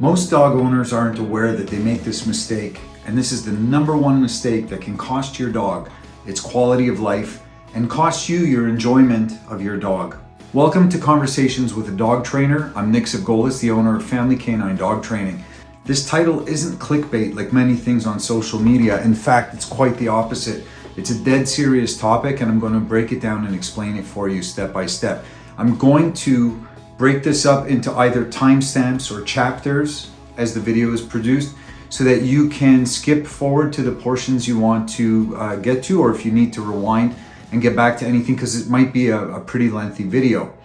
Most dog owners aren't aware that they make this mistake, and this is the number one mistake that can cost your dog its quality of life and cost you your enjoyment of your dog. Welcome to Conversations with a Dog Trainer. I'm Nick Savgolis, the owner of Family Canine Dog Training. This title isn't clickbait like many things on social media. In fact, it's quite the opposite. It's a dead serious topic, and I'm going to break it down and explain it for you step by step. I'm going to break this up into either timestamps or chapters as the video is produced so that you can skip forward to the portions you want to get to, or if you need to rewind and get back to anything, because it might be a pretty lengthy video.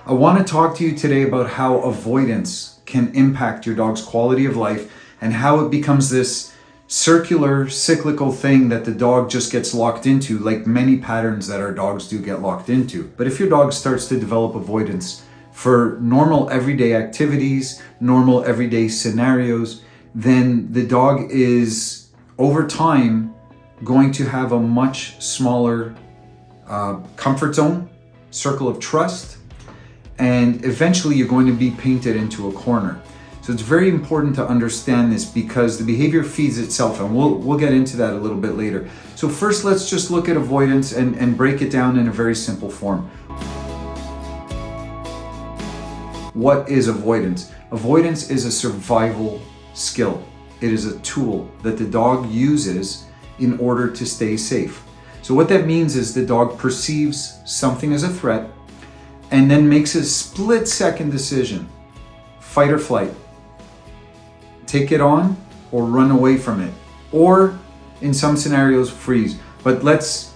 I want to talk to you today about how avoidance can impact your dog's quality of life and how it becomes this circular, cyclical thing that the dog just gets locked into, like many patterns that our dogs do get locked into. But if your dog starts to develop avoidance for normal everyday activities, normal everyday scenarios, then the dog is, over time, going to have a much smaller comfort zone, circle of trust, and eventually you're going to be painted into a corner. So it's very important to understand this because the behavior feeds itself, and we'll get into that a little bit later. So first, let's just look at avoidance and break it down in a very simple form. What is avoidance? Avoidance is a survival skill. It is a tool that the dog uses in order to stay safe. So what that means is the dog perceives something as a threat and then makes a split-second decision, fight or flight. Take it on or run away from it. Or in some scenarios, freeze. But let's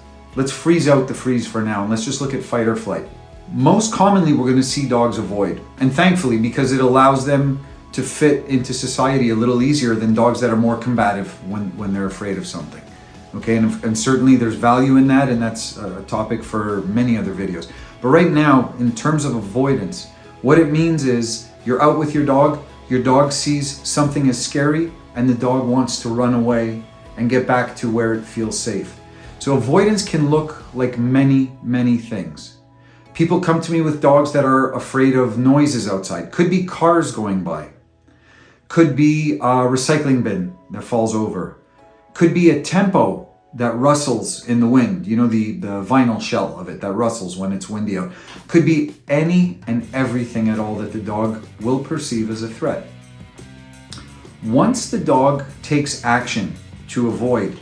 freeze out the freeze for now, and let's just look at fight or flight. Most commonly, we're going to see dogs avoid, and thankfully, because it allows them to fit into society a little easier than dogs that are more combative when they're afraid of something. Okay, and certainly there's value in that, and that's a topic for many other videos. But right now, in terms of avoidance, what it means is you're out with your dog sees something as scary, and the dog wants to run away and get back to where it feels safe. So avoidance can look like many, many things. People come to me with dogs that are afraid of noises outside. Could be cars going by. Could be a recycling bin that falls over. Could be a tempo that rustles in the wind. You know, the vinyl shell of it that rustles when it's windy out. Could be any and everything at all that the dog will perceive as a threat. Once the dog takes action to avoid,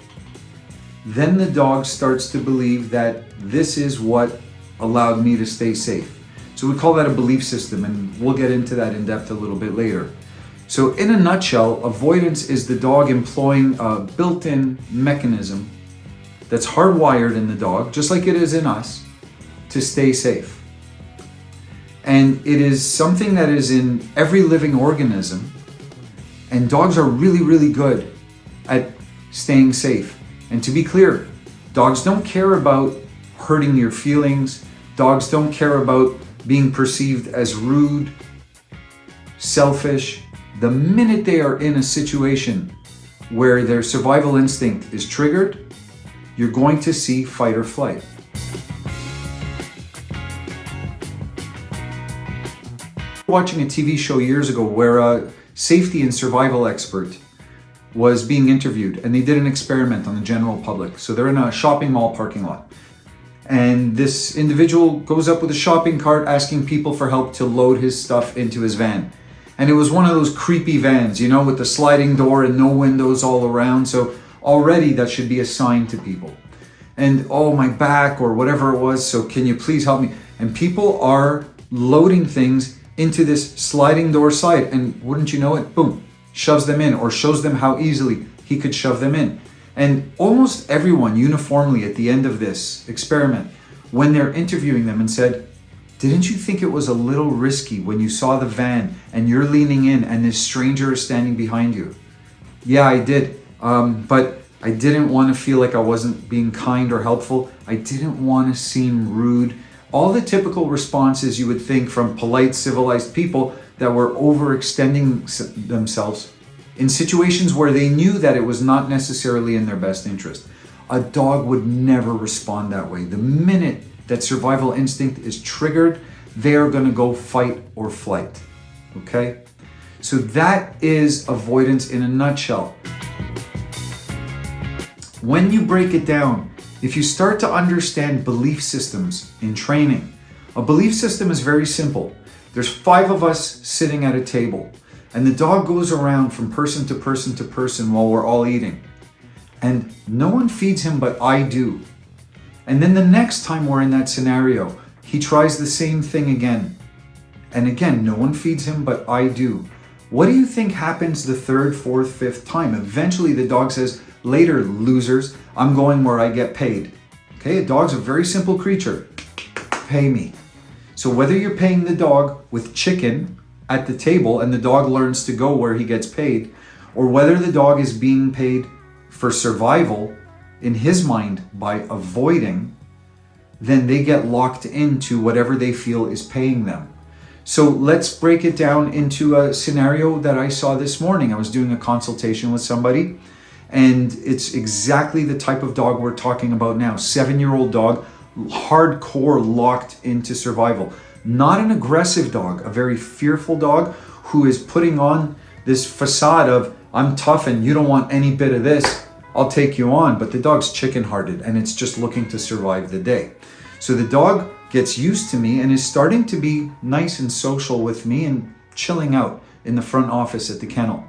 then the dog starts to believe that this is what allowed me to stay safe. So we call that a belief system, and we'll get into that in depth a little bit later. So in a nutshell, avoidance is the dog employing a built-in mechanism that's hardwired in the dog, just like it is in us, to stay safe. And it is something that is in every living organism, and dogs are really, really good at staying safe. And to be clear, dogs don't care about hurting your feelings. Dogs don't care about being perceived as rude, selfish. The minute they are in a situation where their survival instinct is triggered, you're going to see fight or flight. Watching a TV show years ago where a safety and survival expert was being interviewed, and they did an experiment on the general public. So they're in a shopping mall parking lot. And this individual goes up with a shopping cart asking people for help to load his stuff into his van. And it was one of those creepy vans, you know, with the sliding door and no windows all around. So already that should be a sign to people. And oh, my back or whatever it was, so can you please help me? And people are loading things into this sliding door side, and wouldn't you know it, boom, shoves them in, or shows them how easily he could shove them in. And almost everyone uniformly at the end of this experiment, when they're interviewing them and said, didn't you think it was a little risky when you saw the van and you're leaning in and this stranger is standing behind you? Yeah, I did. But I didn't want to feel like I wasn't being kind or helpful. I didn't want to seem rude. All the typical responses you would think from polite, civilized people that were overextending themselves in situations where they knew that it was not necessarily in their best interest. A dog would never respond that way. The minute that survival instinct is triggered, they are going to go fight or flight. Okay? So that is avoidance in a nutshell. When you break it down, if you start to understand belief systems in training, a belief system is very simple. There's 5 of us sitting at a table, and the dog goes around from person to person to person while we're all eating. And no one feeds him but I do. And then the next time we're in that scenario, he tries the same thing again. And again, no one feeds him but I do. What do you think happens the 3rd, 4th, 5th time? Eventually the dog says, later, losers, I'm going where I get paid. Okay, a dog's a very simple creature. Pay me. So whether you're paying the dog with chicken at the table and the dog learns to go where he gets paid, or whether the dog is being paid for survival in his mind by avoiding, then they get locked into whatever they feel is paying them. So let's break it down into a scenario that I saw this morning. I was doing a consultation with somebody, and it's exactly the type of dog we're talking about now. 7-year-old dog, hardcore locked into survival. Not an aggressive dog, a very fearful dog who is putting on this facade of, I'm tough and you don't want any bit of this, I'll take you on. But the dog's chicken-hearted and it's just looking to survive the day. So the dog gets used to me and is starting to be nice and social with me and chilling out in the front office at the kennel.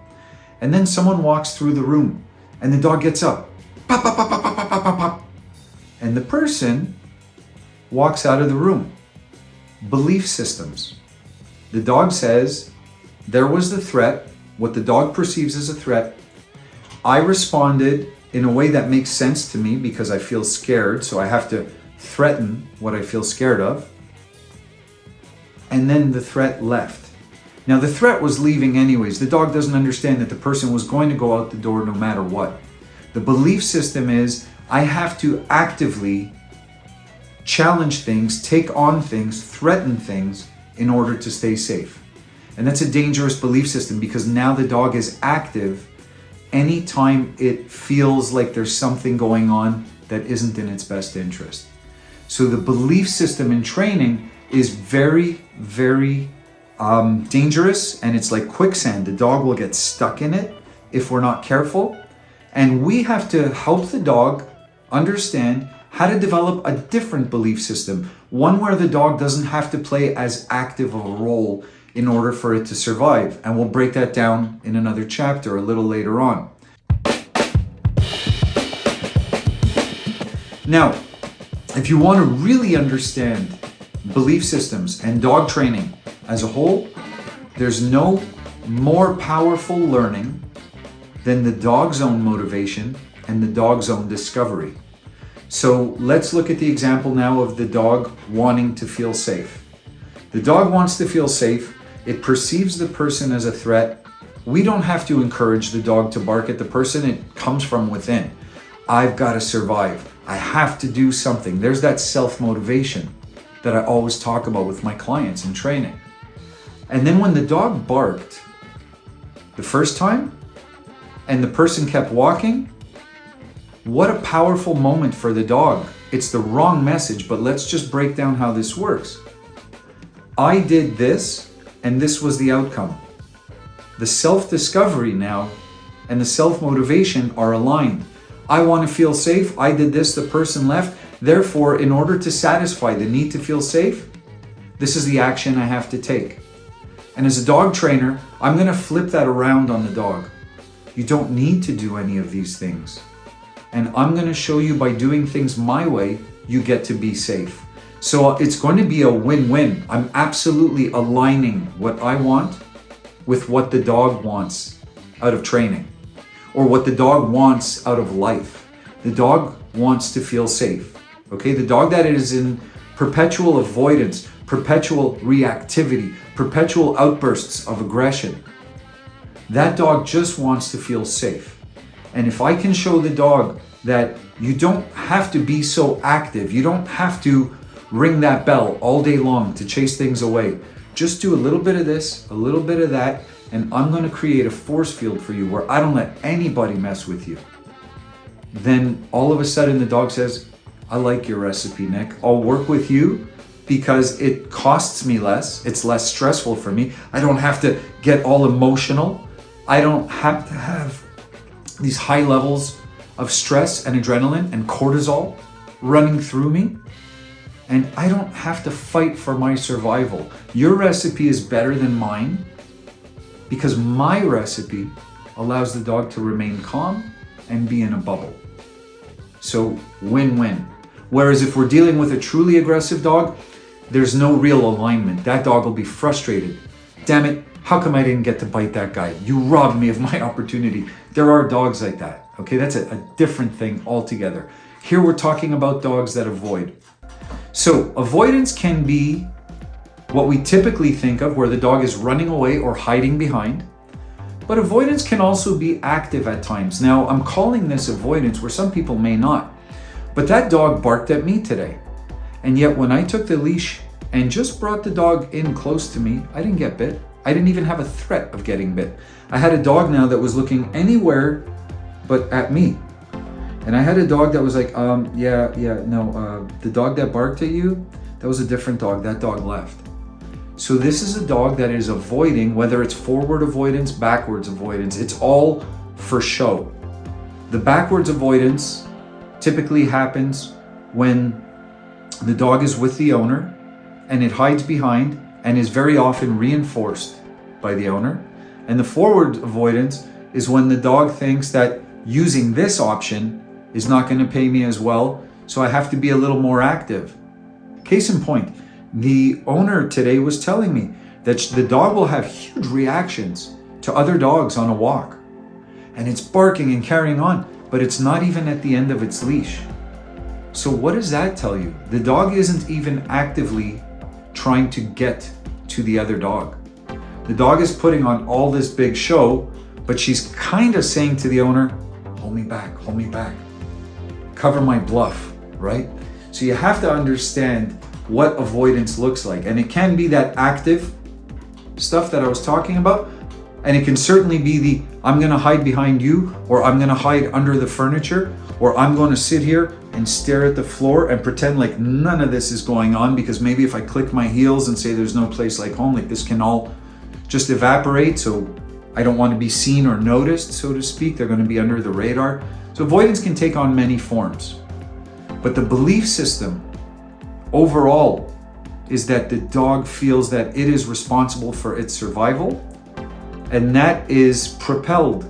And then someone walks through the room and the dog gets up. Pop, pop, pop, pop, pop, pop, pop, pop. And the person walks out of the room. Belief systems. The dog says, there was the threat, what the dog perceives as a threat. I responded in a way that makes sense to me because I feel scared, so I have to threaten what I feel scared of. And then the threat left. Now the threat was leaving anyways. The dog doesn't understand that the person was going to go out the door no matter what. The belief system is, I have to actively challenge things, take on things, threaten things in order to stay safe. And that's a dangerous belief system because now the dog is active anytime it feels like there's something going on that isn't in its best interest. So the belief system in training is very, very dangerous, and it's like quicksand. The dog will get stuck in it if we're not careful. And we have to help the dog understand how to develop a different belief system, one where the dog doesn't have to play as active of a role in order for it to survive. And we'll break that down in another chapter a little later on. Now, if you want to really understand belief systems and dog training as a whole, there's no more powerful learning than the dog's own motivation and the dog's own discovery. So let's look at the example now of the dog wanting to feel safe. The dog wants to feel safe. It perceives the person as a threat. We don't have to encourage the dog to bark at the person. It comes from within. I've got to survive. I have to do something. There's that self-motivation that I always talk about with my clients in training. And then when the dog barked the first time and the person kept walking, what a powerful moment for the dog. It's the wrong message, but let's just break down how this works. I did this, and this was the outcome. The self-discovery now and the self-motivation are aligned. I want to feel safe. I did this, the person left. Therefore, in order to satisfy the need to feel safe, this is the action I have to take. And as a dog trainer, I'm going to flip that around on the dog. You don't need to do any of these things. And I'm going to show you by doing things my way, you get to be safe. So it's going to be a win-win. I'm absolutely aligning what I want with what the dog wants out of training, or what the dog wants out of life. The dog wants to feel safe. Okay, the dog that is in perpetual avoidance, perpetual reactivity, perpetual outbursts of aggression, that dog just wants to feel safe. And if I can show the dog that you don't have to be so active, you don't have to ring that bell all day long to chase things away. Just do a little bit of this, a little bit of that, and I'm going to create a force field for you where I don't let anybody mess with you. Then all of a sudden the dog says, I like your recipe, Nick. I'll work with you, because it costs me less. It's less stressful for me. I don't have to get all emotional. I don't have to have these high levels of stress and adrenaline and cortisol running through me. And I don't have to fight for my survival. Your recipe is better than mine because my recipe allows the dog to remain calm and be in a bubble. So win-win. Whereas if we're dealing with a truly aggressive dog, there's no real alignment. That dog will be frustrated. Damn it, how come I didn't get to bite that guy? You robbed me of my opportunity. There are dogs like that, okay? That's a different thing altogether. Here we're talking about dogs that avoid. So avoidance can be what we typically think of, where the dog is running away or hiding behind. But avoidance can also be active at times. Now, I'm calling this avoidance where some people may not. But that dog barked at me today. And yet when I took the leash and just brought the dog in close to me, I didn't get bit. I didn't even have a threat of getting bit. I had a dog now that was looking anywhere but at me. And I had a dog that was like, the dog that barked at you, that was a different dog. That dog left. So this is a dog that is avoiding, whether it's forward avoidance, backwards avoidance, it's all for show. The backwards avoidance typically happens when the dog is with the owner and it hides behind and is very often reinforced by the owner. And the forward avoidance is when the dog thinks that using this option is not going to pay me as well, so I have to be a little more active. Case in point, the owner today was telling me that the dog will have huge reactions to other dogs on a walk. And it's barking and carrying on, but it's not even at the end of its leash. So what does that tell you? The dog isn't even actively trying to get to the other dog. The dog is putting on all this big show, but she's kind of saying to the owner, hold me back, cover my bluff, right? So you have to understand what avoidance looks like. And it can be that active stuff that I was talking about. And it can certainly be the, I'm gonna hide behind you, or I'm gonna hide under the furniture, or I'm gonna sit here and stare at the floor and pretend like none of this is going on, because maybe if I click my heels and say there's no place like home, like this can all just evaporate. So I don't want to be seen or noticed, so to speak. They're gonna be under the radar. So avoidance can take on many forms. But the belief system overall is that the dog feels that it is responsible for its survival, and that is propelled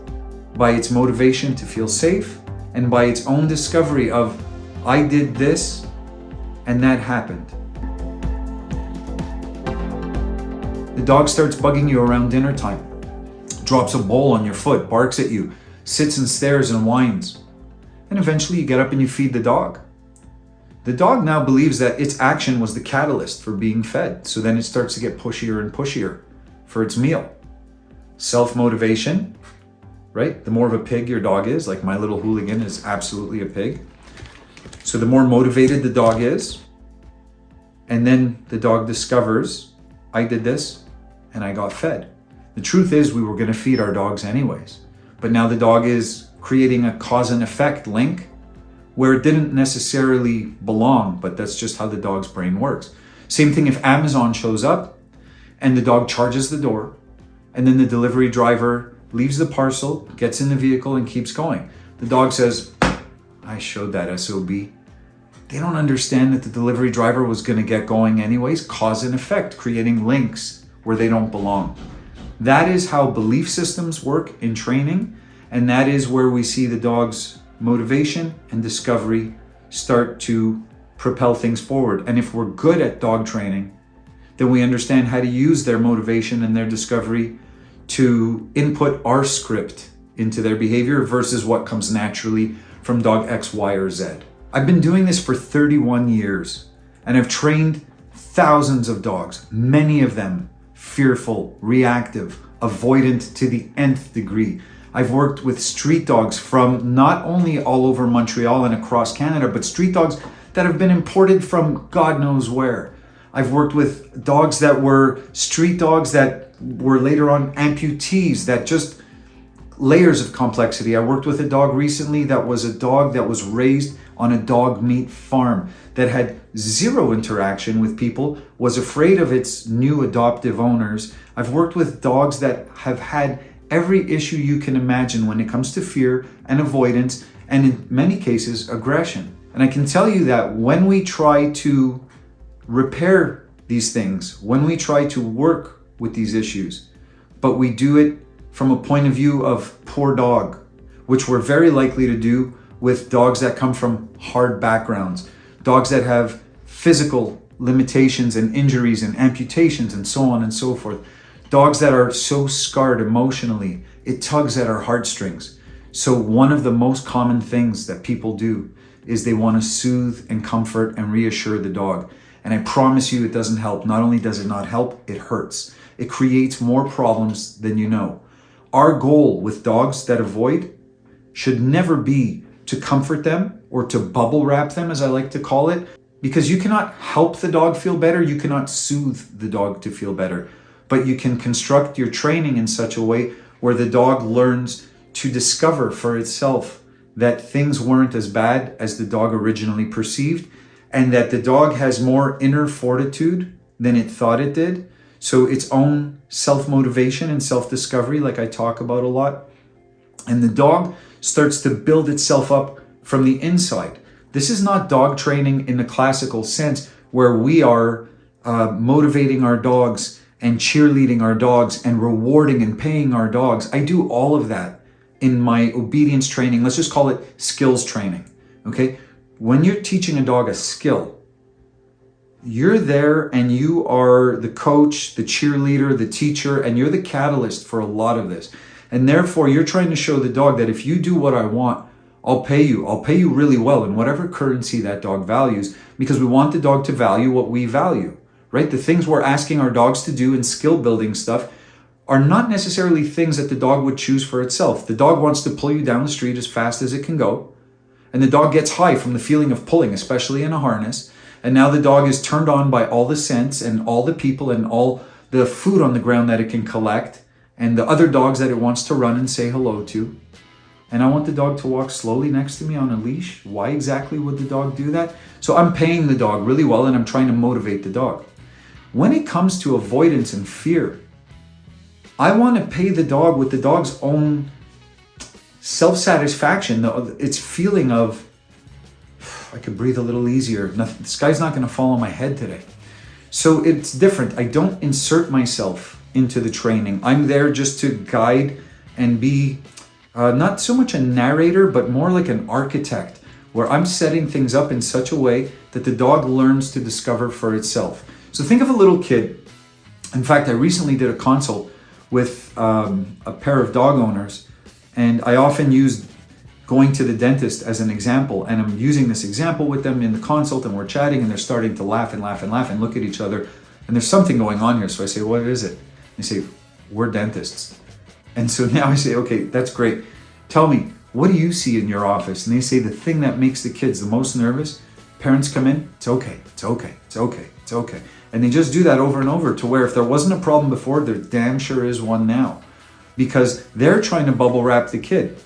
by its motivation to feel safe and by its own discovery of, I did this and that happened. The dog starts bugging you around dinner time, drops a bowl on your foot, barks at you, sits and stares and whines, and eventually you get up and you feed the dog. The dog now believes that its action was the catalyst for being fed, so then it starts to get pushier and pushier for its meal. Self-motivation, right? The more of a pig your dog is, like my little hooligan is absolutely a pig. So the more motivated the dog is, and then the dog discovers, I did this and I got fed. The truth is we were going to feed our dogs anyways, but now the dog is creating a cause and effect link where it didn't necessarily belong, but that's just how the dog's brain works. Same thing if Amazon shows up and the dog charges the door, and then the delivery driver leaves the parcel, gets in the vehicle and keeps going. The dog says, I showed that SOB. They don't understand that the delivery driver was gonna get going anyways, cause and effect, creating links where they don't belong. That is how belief systems work in training, and that is where we see the dog's motivation and discovery start to propel things forward. And if we're good at dog training, then we understand how to use their motivation and their discovery to input our script into their behavior versus what comes naturally from dog X, Y, or Z. I've been doing this for 31 years and I've trained thousands of dogs, many of them fearful, reactive, avoidant to the nth degree. I've worked with street dogs from not only all over Montreal and across Canada, but street dogs that have been imported from God knows where. I've worked with dogs that were street dogs that were later on amputees, that just layers of complexity. I worked with a dog recently that was a dog that was raised on a dog meat farm that had zero interaction with people, was afraid of its new adoptive owners. I've worked with dogs that have had every issue you can imagine when it comes to fear and avoidance, and in many cases, aggression. And I can tell you that when we try to repair these things, when we try to work with these issues, but we do it from a point of view of poor dog, which we're very likely to do with dogs that come from hard backgrounds, dogs that have physical limitations and injuries and amputations and so on and so forth, dogs that are so scarred emotionally, it tugs at our heartstrings. So one of the most common things that people do is they want to soothe and comfort and reassure the dog. And I promise you it doesn't help. Not only does it not help, it hurts. It creates more problems than you know. Our goal with dogs that avoid should never be to comfort them or to bubble wrap them, as I like to call it, because you cannot help the dog feel better. You cannot soothe the dog to feel better, but you can construct your training in such a way where the dog learns to discover for itself that things weren't as bad as the dog originally perceived, and that the dog has more inner fortitude than it thought it did. So its own self-motivation and self-discovery, like I talk about a lot. And the dog starts to build itself up from the inside. This is not dog training in the classical sense where we are motivating our dogs and cheerleading our dogs and rewarding and paying our dogs. I do all of that in my obedience training. Let's just call it skills training, okay? When you're teaching a dog a skill, you're there and you are the coach, the cheerleader, the teacher, and you're the catalyst for a lot of this. And therefore, you're trying to show the dog that if you do what I want, I'll pay you. I'll pay you really well in whatever currency that dog values, because we want the dog to value what we value, right? The things we're asking our dogs to do in skill building stuff are not necessarily things that the dog would choose for itself. The dog wants to pull you down the street as fast as it can go. And the dog gets high from the feeling of pulling, especially in a harness. And now the dog is turned on by all the scents and all the people and all the food on the ground that it can collect and the other dogs that it wants to run and say hello to. And I want the dog to walk slowly next to me on a leash. Why exactly would the dog do that? So I'm paying the dog really well and I'm trying to motivate the dog. When it comes to avoidance and fear, I want to pay the dog with the dog's own self-satisfaction, its feeling of, I could breathe a little easier. This guy's not going to fall on my head today. So it's different. I don't insert myself into the training. I'm there just to guide and be not so much a narrator, but more like an architect, where I'm setting things up in such a way that the dog learns to discover for itself. So think of a little kid. In fact, I recently did a consult with a pair of dog owners, and I often use going to the dentist as an example, and I'm using this example with them in the consult, and we're chatting, and they're starting to laugh and laugh and laugh and look at each other, and there's something going on here. So I say, what is it? They say, we're dentists. And so now I say, okay, that's great. Tell me, what do you see in your office? And they say the thing that makes the kids the most nervous, parents come in, it's okay, it's okay, it's okay, it's okay. And they just do that over and over, to where if there wasn't a problem before, there damn sure is one now, because they're trying to bubble wrap the kid.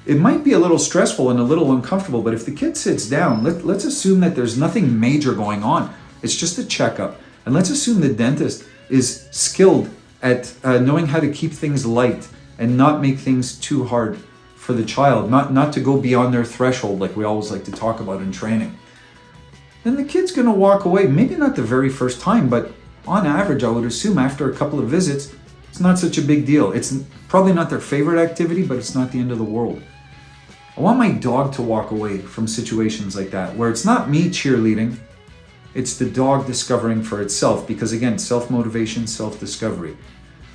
It might be a little stressful and a little uncomfortable, but if the kid sits down, let's assume that there's nothing major going on. It's just a checkup. And let's assume the dentist is skilled at knowing how to keep things light and not make things too hard for the child, not to go beyond their threshold like we always like to talk about in training. Then the kid's going to walk away, maybe not the very first time, but on average, I would assume after a couple of visits, it's not such a big deal. It's probably not their favorite activity, but it's not the end of the world. I want my dog to walk away from situations like that, where it's not me cheerleading, it's the dog discovering for itself, because again, self-motivation, self-discovery.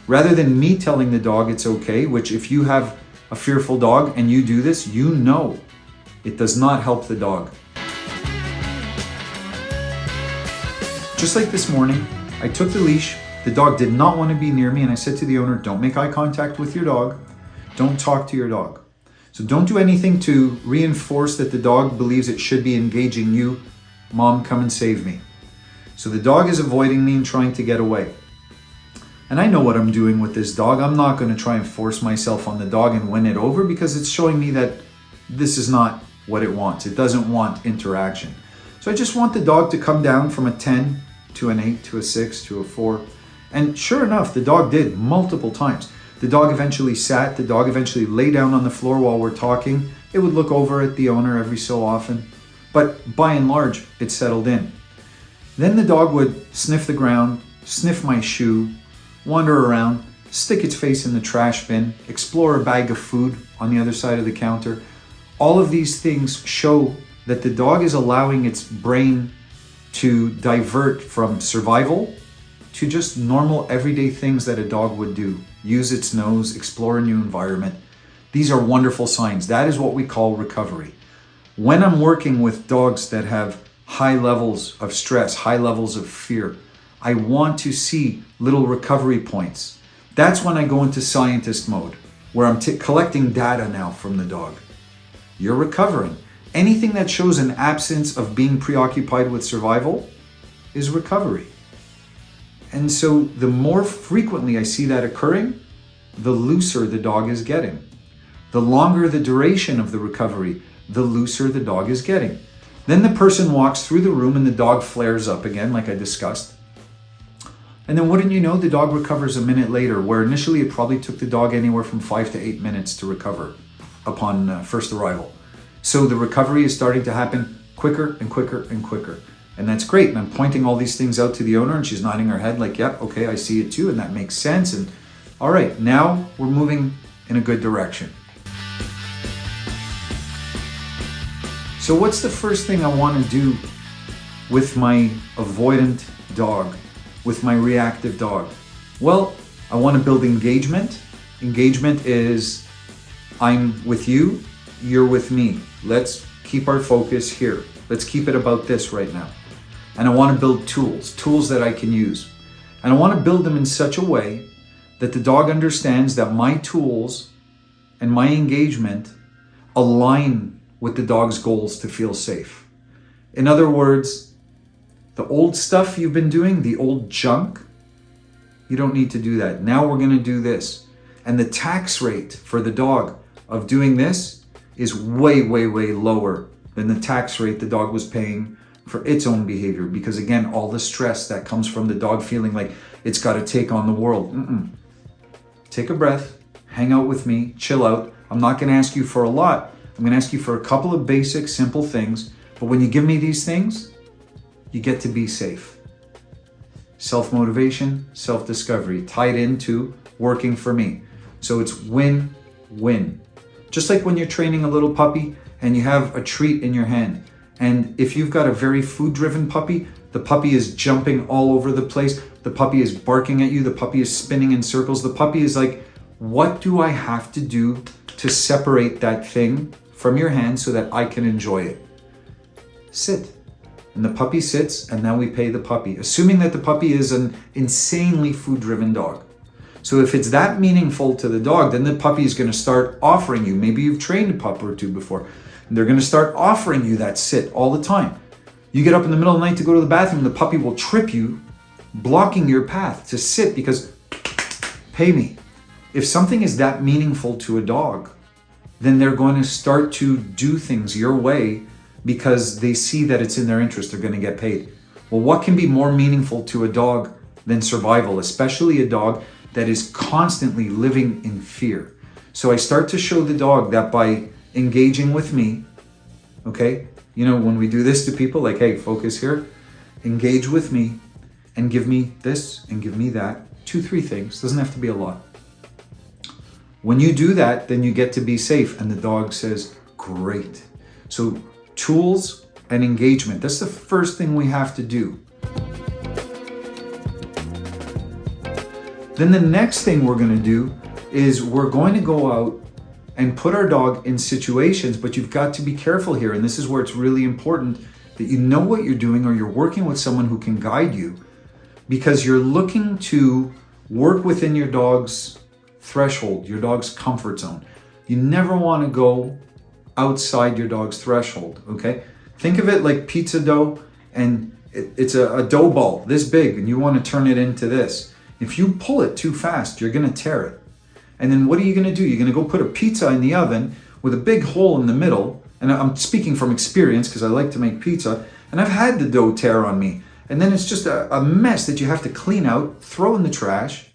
Rather than me telling the dog it's okay, which if you have a fearful dog and you do this, you know it does not help the dog. Just like this morning, I took the leash, the dog did not want to be near me, and I said to the owner, don't make eye contact with your dog, don't talk to your dog. So don't do anything to reinforce that the dog believes it should be engaging you. Mom, come and save me. So the dog is avoiding me and trying to get away. And I know what I'm doing with this dog. I'm not going to try and force myself on the dog and win it over, because it's showing me that this is not what it wants. It doesn't want interaction. So I just want the dog to come down from a 10 to an 8 to a 6 to a 4. And sure enough, the dog did multiple times. The dog eventually sat. The dog eventually lay down on the floor while we're talking. It would look over at the owner every so often. But by and large, it settled in. Then the dog would sniff the ground, sniff my shoe, wander around, stick its face in the trash bin, explore a bag of food on the other side of the counter. All of these things show that the dog is allowing its brain to divert from survival to just normal everyday things that a dog would do. Use its nose, explore a new environment. These are wonderful signs. That is what we call recovery. When I'm working with dogs that have high levels of stress, high levels of fear, I want to see little recovery points. That's when I go into scientist mode, where I'm collecting data now from the dog. You're recovering. Anything that shows an absence of being preoccupied with survival is recovery. And so the more frequently I see that occurring, the looser the dog is getting. The longer the duration of the recovery, the looser the dog is getting. Then the person walks through the room and the dog flares up again, like I discussed. And then wouldn't you know, the dog recovers a minute later, where initially it probably took the dog anywhere from 5 to 8 minutes to recover upon first arrival. So the recovery is starting to happen quicker and quicker and quicker. And that's great. And I'm pointing all these things out to the owner and she's nodding her head like, yep, okay, I see it too. And that makes sense. And all right, now we're moving in a good direction. So what's the first thing I want to do with my avoidant dog, with my reactive dog? Well, I want to build engagement. Engagement is I'm with you, you're with me. Let's keep our focus here. Let's keep it about this right now. And I want to build tools that I can use. And I want to build them in such a way that the dog understands that my tools and my engagement align with the dog's goals to feel safe. In other words, the old stuff you've been doing, the old junk, you don't need to do that. Now we're going to do this. And the tax rate for the dog of doing this is way, way, way lower than the tax rate the dog was paying for its own behavior. Because again, all the stress that comes from the dog feeling like it's got to take on the world. Take a breath, hang out with me, chill out. I'm not going to ask you for a lot. I'm going to ask you for a couple of basic, simple things. But when you give me these things, you get to be safe. Self-motivation, self-discovery, tied into working for me. So it's win-win. Just like when you're training a little puppy and you have a treat in your hand. And if you've got a very food-driven puppy, the puppy is jumping all over the place. The puppy is barking at you. The puppy is spinning in circles. The puppy is like, what do I have to do to separate that thing from your hand so that I can enjoy it? Sit. And the puppy sits, and now we pay the puppy, assuming that the puppy is an insanely food-driven dog. So if it's that meaningful to the dog, then the puppy is going to start offering you. Maybe you've trained a pup or two before. And they're going to start offering you that sit all the time. You get up in the middle of the night to go to the bathroom, the puppy will trip you, blocking your path to sit because, pay me. If something is that meaningful to a dog, then they're going to start to do things your way because they see that it's in their interest. They're going to get paid. Well, what can be more meaningful to a dog than survival, especially a dog that is constantly living in fear? So I start to show the dog that by engaging with me, okay, you know, when we do this to people, like, hey, focus here, engage with me and give me this and give me that, 2-3 things, doesn't have to be a lot. When you do that, then you get to be safe. And the dog says, great. So tools and engagement, that's the first thing we have to do. Then the next thing we're going to do is we're going to go out and put our dog in situations, but you've got to be careful here. And this is where it's really important that you know what you're doing or you're working with someone who can guide you, because you're looking to work within your dog's threshold, your dog's comfort zone. You never want to go outside your dog's threshold, okay? Think of it like pizza dough, and it's a dough ball this big, and you want to turn it into this. If you pull it too fast, you're going to tear it. And then what are you going to do? You're going to go put a pizza in the oven with a big hole in the middle, And I'm speaking from experience because I like to make pizza, and I've had the dough tear on me. And then it's just a mess that you have to clean out, throw in the trash,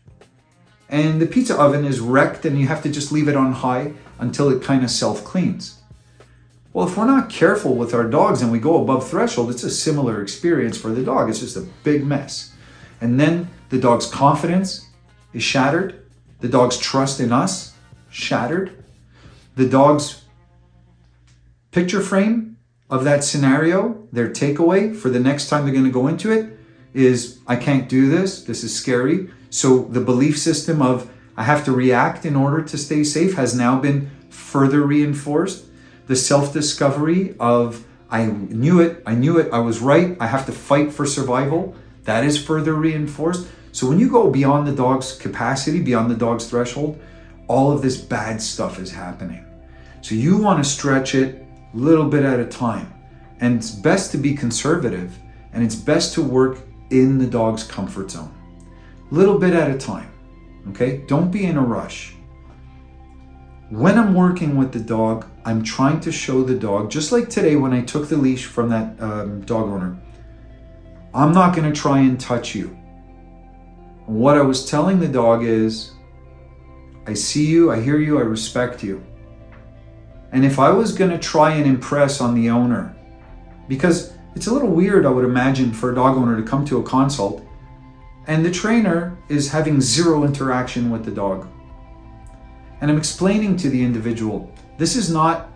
and the pizza oven is wrecked and you have to just leave it on high until it kind of self-cleans. Well, if we're not careful with our dogs and we go above threshold, it's a similar experience for the dog. It's just a big mess. And then the dog's confidence is shattered. The dog's trust in us, shattered. The dog's picture frame of that scenario, their takeaway for the next time they're going to go into it is, I can't do this. This is scary. So the belief system of I have to react in order to stay safe has now been further reinforced. The self-discovery of I knew it, I was right, I have to fight for survival, that is further reinforced. So when you go beyond the dog's capacity, beyond the dog's threshold, all of this bad stuff is happening. So you want to stretch it a little bit at a time. And it's best to be conservative, and it's best to work in the dog's comfort zone. Little bit at a time, okay? Don't be in a rush. When I'm working with the dog, I'm trying to show the dog, just like today when I took the leash from that dog owner, I'm not going to try and touch you. What I was telling the dog is, I see you, I hear you, I respect you. And if I was going to try and impress on the owner, because it's a little weird, I would imagine, for a dog owner to come to a consult and the trainer is having zero interaction with the dog. And I'm explaining to the individual, this is not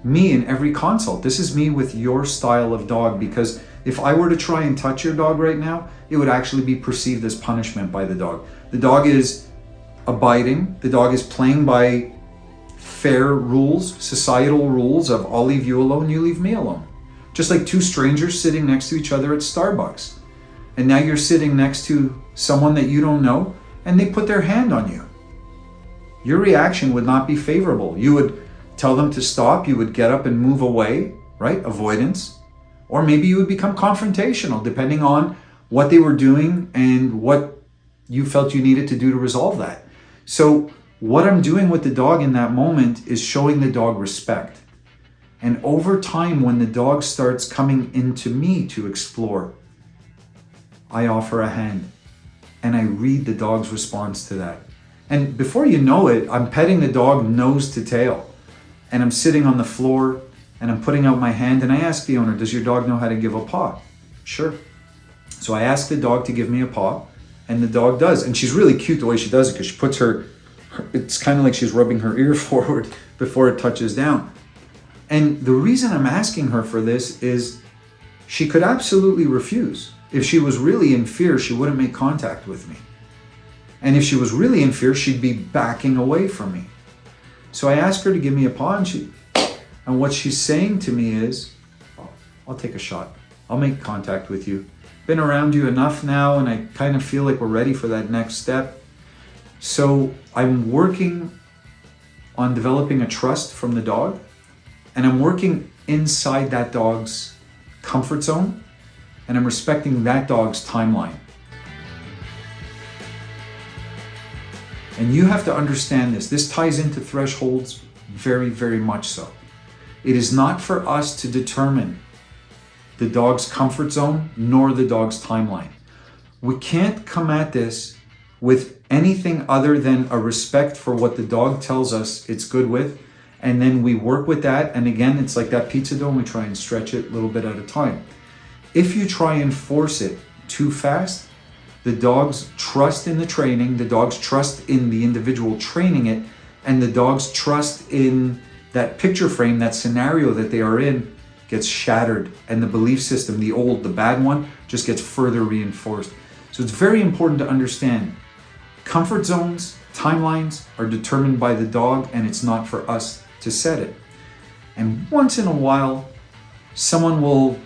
me in every consult. This is me with your style of dog, because if I were to try and touch your dog right now, it would actually be perceived as punishment by the dog. The dog is abiding. The dog is playing by fair rules, societal rules of I'll leave you alone, you leave me alone. Just like two strangers sitting next to each other at Starbucks. And now you're sitting next to someone that you don't know and they put their hand on you. Your reaction would not be favorable. You would tell them to stop. You would get up and move away, right? Avoidance. Or maybe you would become confrontational depending on what they were doing and what you felt you needed to do to resolve that. So what I'm doing with the dog in that moment is showing the dog respect. And over time, when the dog starts coming into me to explore, I offer a hand and I read the dog's response to that. And before you know it, I'm petting the dog nose to tail. And I'm sitting on the floor and I'm putting out my hand and I ask the owner, does your dog know how to give a paw? Sure. So I ask the dog to give me a paw and the dog does. And she's really cute the way she does it, because she puts it's kind of like she's rubbing her ear forward before it touches down. And the reason I'm asking her for this is she could absolutely refuse. If she was really in fear, she wouldn't make contact with me. And if she was really in fear, she'd be backing away from me. So I asked her to give me a paw, and what she's saying to me is, oh, I'll take a shot. I'll make contact with you. Been around you enough now, and I kind of feel like we're ready for that next step. So I'm working on developing a trust from the dog, and I'm working inside that dog's comfort zone, and I'm respecting that dog's timeline. And you have to understand this. This ties into thresholds very, very much so. It is not for us to determine the dog's comfort zone nor the dog's timeline. We can't come at this with anything other than a respect for what the dog tells us it's good with, and then we work with that. And again, it's like that pizza dough, we try and stretch it a little bit at a time. If you try and force it too fast, the dog's trust in the training, the dog's trust in the individual training it, and the dog's trust in that picture frame, that scenario that they are in, gets shattered. And the belief system, the bad one, just gets further reinforced. So it's very important to understand comfort zones, timelines are determined by the dog, and it's not for us to set it. And once in a while, someone will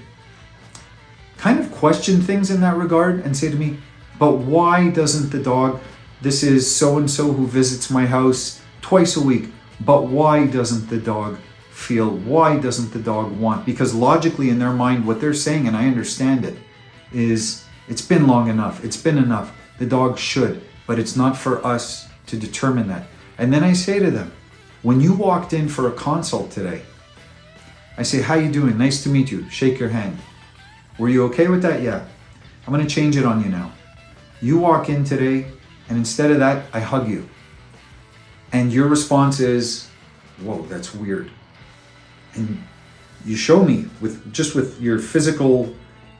kind of question things in that regard and say to me, but why doesn't the dog, this is so-and-so who visits my house twice a week, but why doesn't the dog feel, why doesn't the dog want? Because logically in their mind, what they're saying, and I understand it, is it's been long enough, it's been enough, the dog should, but it's not for us to determine that. And then I say to them, when you walked in for a consult today, I say, how you doing? Nice to meet you. Shake your hand. Were you okay with that? Yeah. I'm going to change it on you now. You walk in today, and instead of that, I hug you. And your response is, whoa, that's weird. And you show me with your physical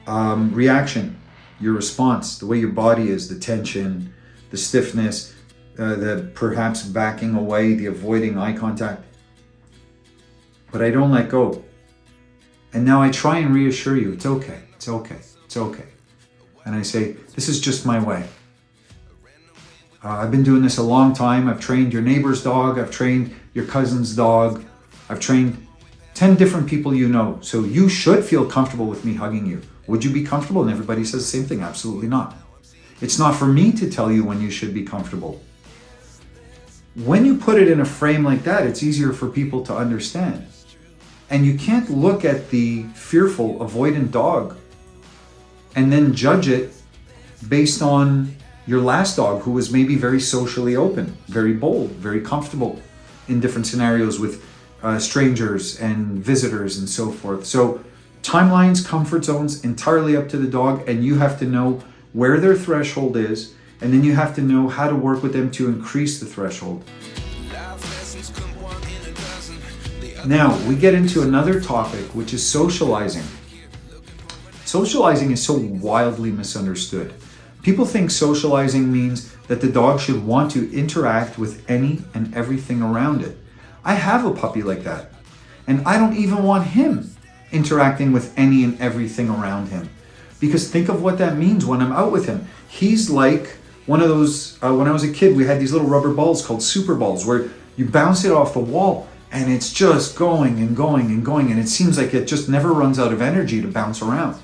reaction, your response, the way your body is, the tension, the stiffness, the perhaps backing away, the avoiding eye contact. But I don't let go. And now I try and reassure you, it's okay, it's okay, it's okay. And I say, this is just my way. I've been doing this a long time. I've trained your neighbor's dog. I've trained your cousin's dog. I've trained 10 different people you know. So you should feel comfortable with me hugging you. Would you be comfortable? And everybody says the same thing. Absolutely not. It's not for me to tell you when you should be comfortable. When you put it in a frame like that, it's easier for people to understand. And you can't look at the fearful, avoidant dog and then judge it based on your last dog who was maybe very socially open, very bold, very comfortable in different scenarios with strangers and visitors and so forth. So timelines, comfort zones, entirely up to the dog, and you have to know where their threshold is, and then you have to know how to work with them to increase the threshold. Now, we get into another topic, which is socializing. Socializing is so wildly misunderstood. People think socializing means that the dog should want to interact with any and everything around it. I have a puppy like that, and I don't even want him interacting with any and everything around him. Because think of what that means when I'm out with him. He's like one of those, when I was a kid, we had these little rubber balls called super balls where you bounce it off the wall and it's just going and going and going, and it seems like it just never runs out of energy to bounce around.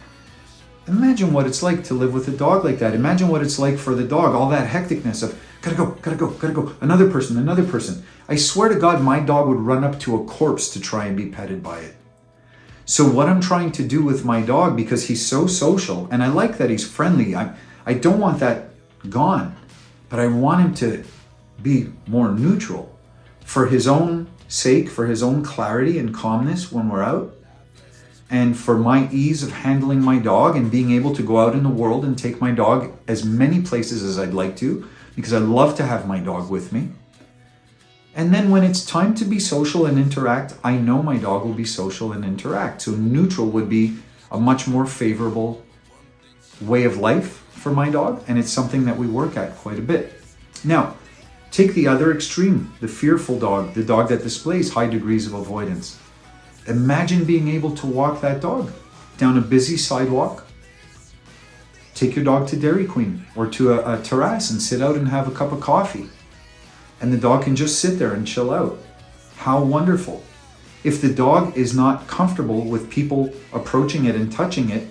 Imagine what it's like to live with a dog like that. Imagine what it's like for the dog, all that hecticness of gotta go, another person. I swear to God, my dog would run up to a corpse to try and be petted by it. So what I'm trying to do with my dog, because he's so social, and I like that he's friendly, I don't want that gone, but I want him to be more neutral for his own sake, for his own clarity and calmness when we're out, and for my ease of handling my dog and being able to go out in the world and take my dog as many places as I'd like to, because I love to have my dog with me. And then when it's time to be social and interact, I know my dog will be social and interact. So neutral would be a much more favorable way of life for my dog, and it's something that we work at quite a bit. Now, take the other extreme, the fearful dog, the dog that displays high degrees of avoidance. Imagine being able to walk that dog down a busy sidewalk. Take your dog to Dairy Queen or to a terrace and sit out and have a cup of coffee. And the dog can just sit there and chill out. How wonderful. If the dog is not comfortable with people approaching it and touching it,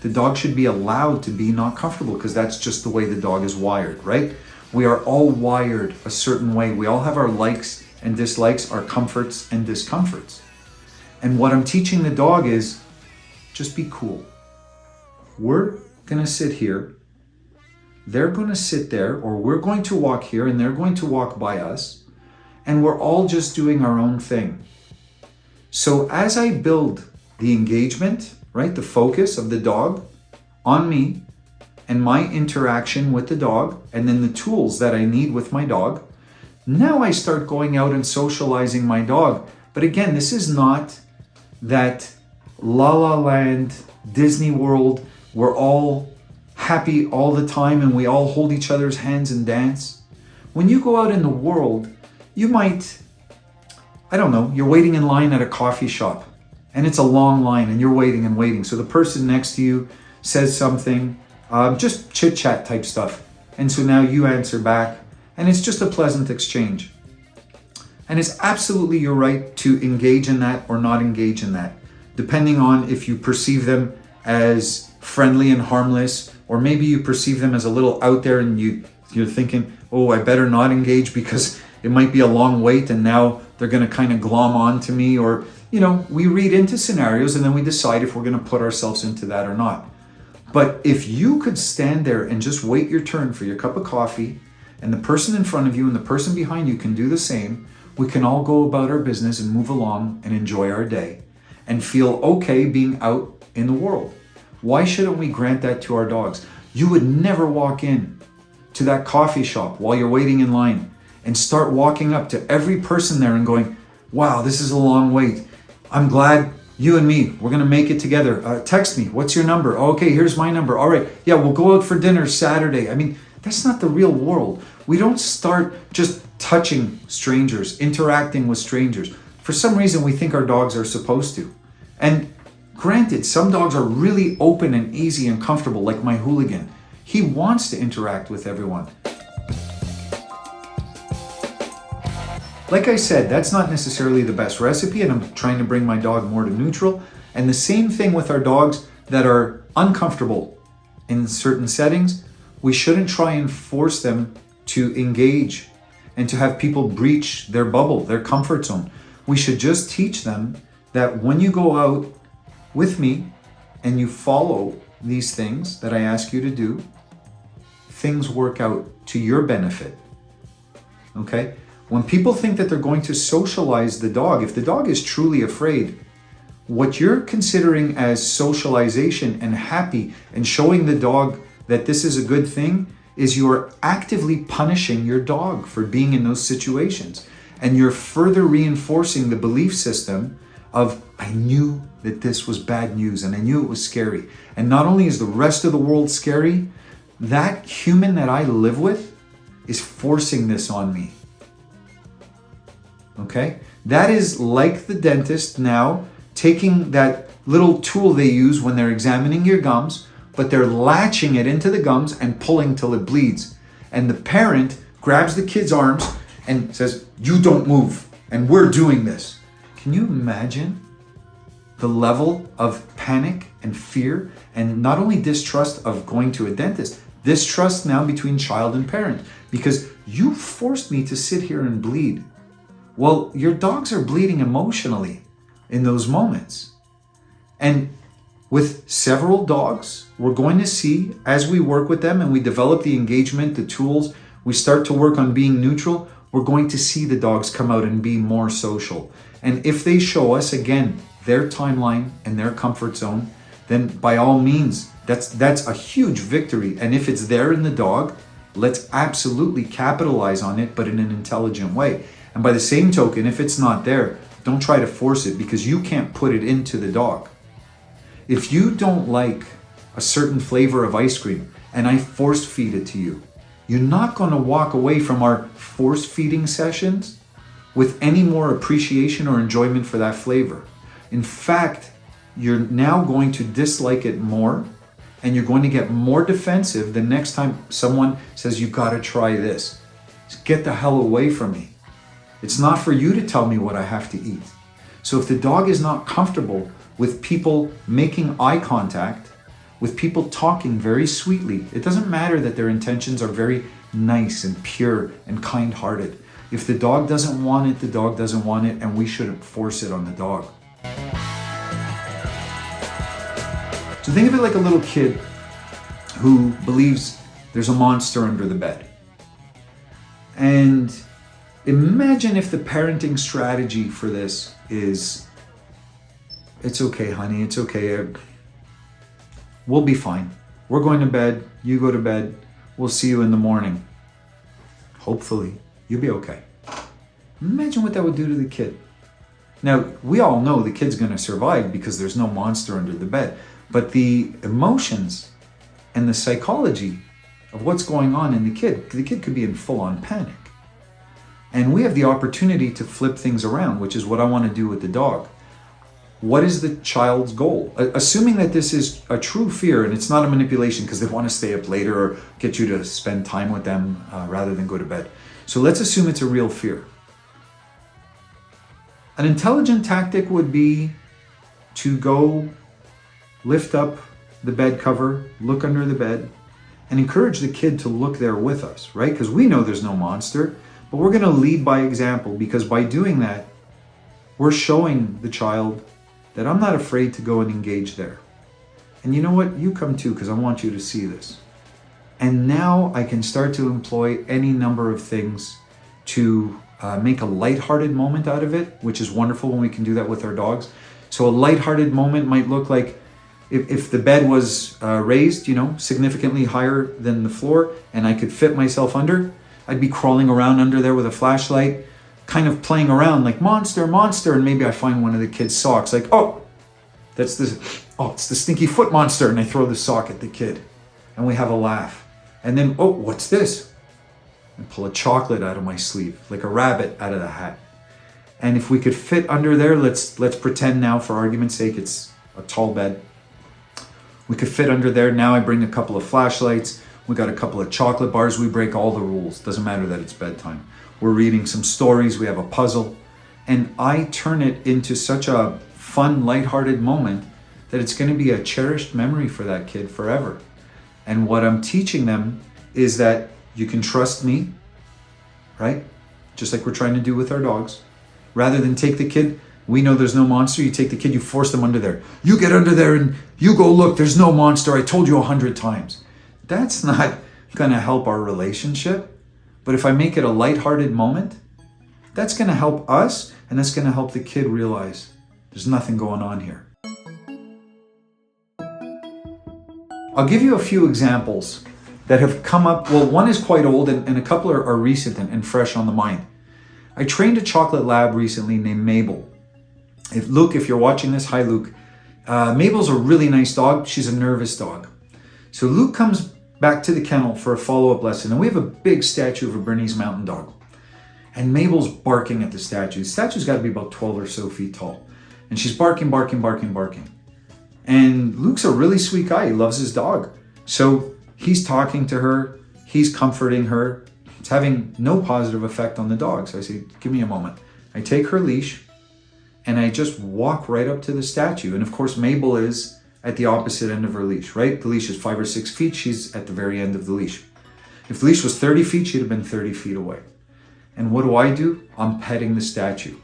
the dog should be allowed to be not comfortable, because that's just the way the dog is wired, right? We are all wired a certain way. We all have our likes and dislikes, our comforts and discomforts. And what I'm teaching the dog is just be cool. We're gonna sit here. They're going to sit there, or we're going to walk here and they're going to walk by us, and we're all just doing our own thing. So as I build the engagement, right, the focus of the dog on me and my interaction with the dog, and then the tools that I need with my dog, now I start going out and socializing my dog. But again, this is not that La La Land, Disney World, we're all happy all the time and we all hold each other's hands and dance. When you go out in the world, you might, I don't know, you're waiting in line at a coffee shop and it's a long line and you're waiting and waiting. So the person next to you says something, just chit chat type stuff. And so now you answer back and it's just a pleasant exchange. And it's absolutely your right to engage in that or not engage in that, depending on if you perceive them as friendly and harmless, or maybe you perceive them as a little out there and you're thinking, oh, I better not engage because it might be a long wait and now they're going to kind of glom on to me. Or, we read into scenarios and then we decide if we're going to put ourselves into that or not. But if you could stand there and just wait your turn for your cup of coffee, and the person in front of you and the person behind you can do the same, we can all go about our business and move along and enjoy our day. and feel okay being out in the world. Why shouldn't we grant that to our dogs? You would never walk in to that coffee shop while you're waiting in line and start walking up to every person there and going, wow, this is a long wait. I'm glad you and me, we're gonna make it together. Text me, what's your number? Oh, okay, here's my number. All right, yeah, we'll go out for dinner Saturday. I mean, that's not the real world. We don't start just touching strangers, interacting with strangers. For some reason, we think our dogs are supposed to. And granted, some dogs are really open and easy and comfortable, like my hooligan. He wants to interact with everyone. Like I said, that's not necessarily the best recipe, and I'm trying to bring my dog more to neutral. And the same thing with our dogs that are uncomfortable in certain settings. We shouldn't try and force them to engage and to have people breach their bubble, their comfort zone. We should just teach them that when you go out with me and you follow these things that I ask you to do, things work out to your benefit. Okay? When people think that they're going to socialize the dog, if the dog is truly afraid, what you're considering as socialization and happy and showing the dog that this is a good thing is you're actively punishing your dog for being in those situations. And you're further reinforcing the belief system of, I knew that this was bad news and I knew it was scary. And not only is the rest of the world scary, that human that I live with is forcing this on me. Okay? That is like the dentist now taking that little tool they use when they're examining your gums, but they're latching it into the gums and pulling till it bleeds. And the parent grabs the kid's arms and says, you don't move, and we're doing this. Can you imagine the level of panic and fear and not only distrust of going to a dentist, distrust now between child and parent, because you forced me to sit here and bleed. Well, your dogs are bleeding emotionally in those moments. And with several dogs, we're going to see as we work with them and we develop the engagement, the tools, we start to work on being neutral, we're going to see the dogs come out and be more social. And if they show us, again, their timeline and their comfort zone, then by all means, that's a huge victory. And if it's there in the dog, let's absolutely capitalize on it, but in an intelligent way. And by the same token, if it's not there, don't try to force it because you can't put it into the dog. If you don't like a certain flavor of ice cream and I force feed it to you, you're not going to walk away from our force feeding sessions with any more appreciation or enjoyment for that flavor. In fact, you're now going to dislike it more and you're going to get more defensive the next time someone says, you got to try this. Just get the hell away from me. It's not for you to tell me what I have to eat. So if the dog is not comfortable with people making eye contact, with people talking very sweetly, it doesn't matter that their intentions are very nice and pure and kind-hearted. If the dog doesn't want it, the dog doesn't want it, and we shouldn't force it on the dog. So think of it like a little kid who believes there's a monster under the bed. And imagine if the parenting strategy for this is, it's okay, honey, it's okay. We'll be fine. We're going to bed. You go to bed. We'll see you in the morning. Hopefully, you'll be okay. Imagine what that would do to the kid. Now, we all know the kid's going to survive because there's no monster under the bed. But the emotions and the psychology of what's going on in the kid could be in full-on panic. And we have the opportunity to flip things around, which is what I want to do with the dog. What is the child's goal? Assuming that this is a true fear and it's not a manipulation because they want to stay up later or get you to spend time with them rather than go to bed. So let's assume it's a real fear. An intelligent tactic would be to go lift up the bed cover, look under the bed, and encourage the kid to look there with us, right? Because we know there's no monster, but we're going to lead by example, because by doing that, we're showing the child that I'm not afraid to go and engage there. And you know what? You come too, because I want you to see this. And now I can start to employ any number of things to make a lighthearted moment out of it, which is wonderful when we can do that with our dogs. So a lighthearted moment might look like if the bed was raised, significantly higher than the floor, and I could fit myself under, I'd be crawling around under there with a flashlight, kind of playing around like monster, monster, and maybe I find one of the kids' socks, like, it's the stinky foot monster, and I throw the sock at the kid, and we have a laugh. And then, what's this? And pull a chocolate out of my sleeve, like a rabbit out of the hat. And if we could fit under there, let's pretend now, for argument's sake, it's a tall bed. We could fit under there. Now I bring a couple of flashlights. We got a couple of chocolate bars. We break all the rules. Doesn't matter that it's bedtime. We're reading some stories. We have a puzzle. And I turn it into such a fun, lighthearted moment that it's going to be a cherished memory for that kid forever. And what I'm teaching them is that you can trust me, right? Just like we're trying to do with our dogs. Rather than take the kid, we know there's no monster, you take the kid, you force them under there. You get under there and you go look, there's no monster, I told you 100 times. That's not gonna help our relationship. But if I make it a lighthearted moment, that's gonna help us, and that's gonna help the kid realize there's nothing going on here. I'll give you a few examples that have come up. Well, one is quite old and a couple are recent and fresh on the mind. I trained a chocolate lab recently named Mabel. If you're watching this, hi Luke. Mabel's a really nice dog. She's a nervous dog. So Luke comes back to the kennel for a follow-up lesson, and we have a big statue of a Bernese Mountain Dog. And Mabel's barking at the statue. The statue's got to be about 12 or so feet tall. And she's barking. And Luke's a really sweet guy. He loves his dog. So he's talking to her. He's comforting her. It's having no positive effect on the dog. So I say, give me a moment. I take her leash and I just walk right up to the statue. And of course, Mabel is at the opposite end of her leash, right? The leash is 5 or 6 feet. She's at the very end of the leash. If the leash was 30 feet, she'd have been 30 feet away. And what do? I'm petting the statue.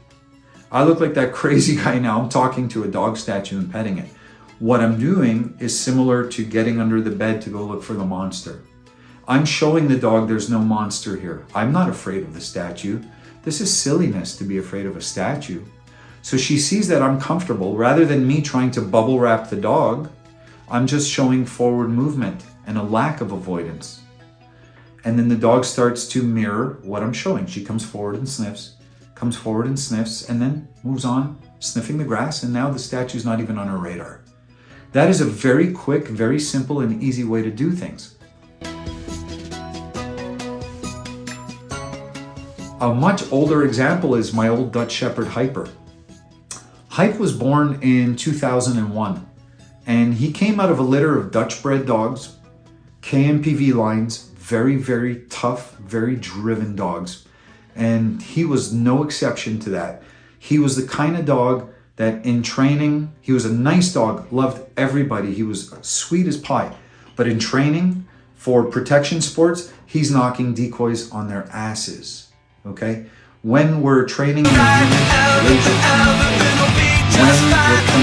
I look like that crazy guy now. I'm talking to a dog statue and petting it. What I'm doing is similar to getting under the bed to go look for the monster. I'm showing the dog there's no monster here. I'm not afraid of the statue. This is silliness to be afraid of a statue. So she sees that I'm comfortable. Rather than me trying to bubble wrap the dog, I'm just showing forward movement and a lack of avoidance. And then the dog starts to mirror what I'm showing. She comes forward and sniffs, and then moves on, sniffing the grass, and now the statue's not even on her radar. That is a very quick, very simple, and easy way to do things. A much older example is my old Dutch Shepherd, Hyper. Hype was born in 2001, and he came out of a litter of Dutch-bred dogs, KMPV lines, very, very tough, very driven dogs. And he was no exception to that. He was the kind of dog that in training, he was a nice dog, loved everybody. He was sweet as pie. But in training for protection sports, he's knocking decoys on their asses, okay? When we're training in when we're playing fetch, we